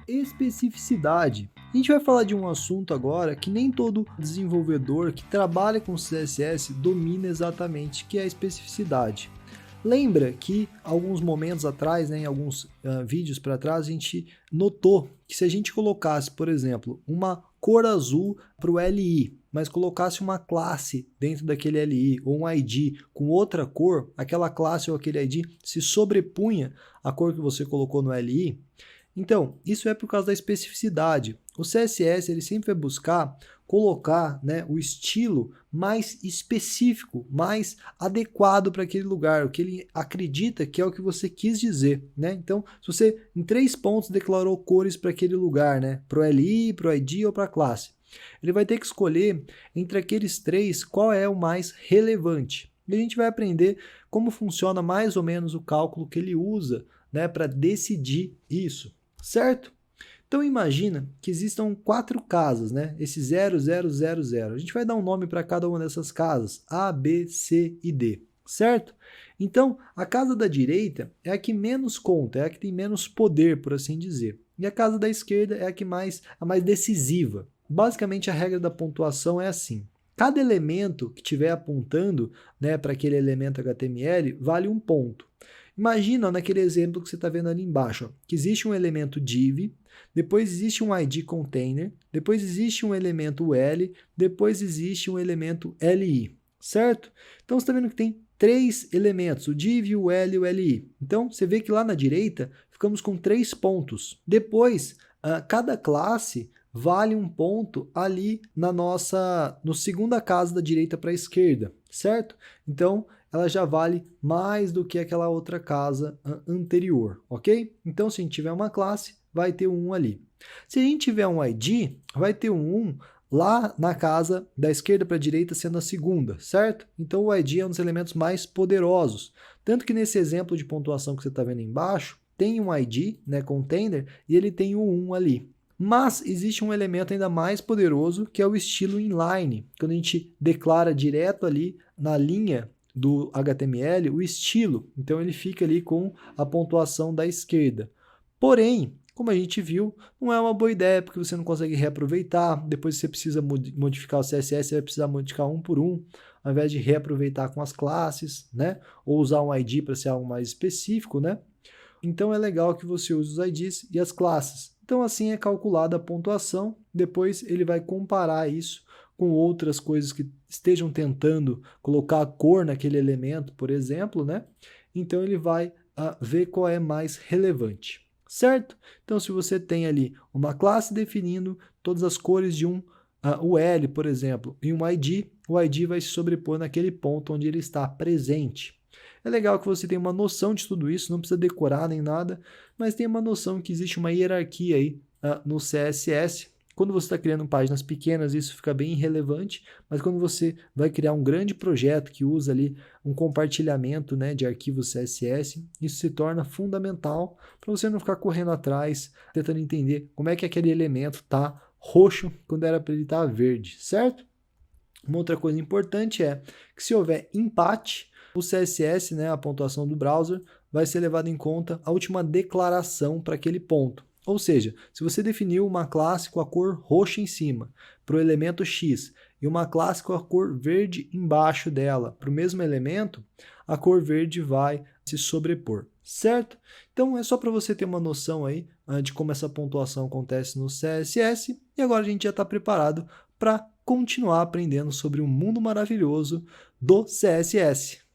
Especificidade. A gente vai falar de um assunto agora que nem todo desenvolvedor que trabalha com CSS domina exatamente, que é a especificidade. Lembra que alguns momentos atrás, em alguns vídeos para trás, a gente notou que se a gente colocasse, por exemplo, uma cor azul para o LI, mas colocasse uma classe dentro daquele LI ou um ID com outra cor, aquela classe ou aquele ID se sobrepunha à cor que você colocou no LI. Então, isso é por causa da especificidade. O CSS ele sempre vai buscar colocar, o estilo mais específico, mais adequado para aquele lugar, o que ele acredita que é o que você quis dizer. Então, se você em 3 pontos declarou cores para aquele lugar, para o LI, para o ID ou para a classe, ele vai ter que escolher entre aqueles 3 qual é o mais relevante. E a gente vai aprender como funciona mais ou menos o cálculo que ele usa para decidir isso. Certo? Então imagina que existam 4 casas, esse 0, 0, 0, 0. A gente vai dar um nome para cada uma dessas casas, A, B, C e D, certo? Então a casa da direita é a que menos conta, é a que tem menos poder, por assim dizer. E a casa da esquerda é a mais decisiva. Basicamente a regra da pontuação é assim. Cada elemento que estiver apontando para aquele elemento HTML vale 1 ponto. Imagina naquele exemplo que você está vendo ali embaixo, que existe um elemento div, depois existe um ID container, depois existe um elemento L, depois existe um elemento LI, certo? Então você está vendo que tem 3 elementos, o div, o L e o LI. Então você vê que lá na direita ficamos com 3 pontos. Depois, cada classe vale 1 ponto ali no segunda casa da direita para a esquerda, certo? Então, ela já vale mais do que aquela outra casa anterior, ok? Então, se a gente tiver uma classe, vai ter um 1 ali. Se a gente tiver um ID, vai ter um 1 lá na casa da esquerda para a direita sendo a segunda, certo? Então, o ID é um dos elementos mais poderosos. Tanto que nesse exemplo de pontuação que você está vendo embaixo, tem um ID, container, e ele tem o 1 ali. Mas existe um elemento ainda mais poderoso, que é o estilo inline. Quando a gente declara direto ali na linha do HTML o estilo. Então ele fica ali com a pontuação da esquerda. Porém, como a gente viu, não é uma boa ideia, porque você não consegue reaproveitar. Depois você precisa modificar o CSS, você vai precisar modificar 1 por 1, ao invés de reaproveitar com as classes, ou usar um ID para ser algo mais específico, Então é legal que você use os IDs e as classes. Então assim é calculada a pontuação, depois ele vai comparar isso com outras coisas que estejam tentando colocar a cor naquele elemento, por exemplo, Então ele vai ver qual é mais relevante, certo? Então se você tem ali uma classe definindo todas as cores de o L, por exemplo, e um ID, o ID vai se sobrepor naquele ponto onde ele está presente. É legal que você tenha uma noção de tudo isso, não precisa decorar nem nada, mas tenha uma noção que existe uma hierarquia aí no CSS. Quando você está criando páginas pequenas, isso fica bem irrelevante, mas quando você vai criar um grande projeto que usa ali um compartilhamento de arquivos CSS, isso se torna fundamental para você não ficar correndo atrás, tentando entender como é que aquele elemento está roxo quando era para ele estar verde, certo? Uma outra coisa importante é que se houver empate, o CSS, a pontuação do browser, vai ser levado em conta a última declaração para aquele ponto. Ou seja, se você definiu uma classe com a cor roxa em cima para o elemento X e uma classe com a cor verde embaixo dela para o mesmo elemento, a cor verde vai se sobrepor, certo? Então é só para você ter uma noção aí de como essa pontuação acontece no CSS e agora a gente já está preparado para continuar aprendendo sobre o mundo maravilhoso do CSS.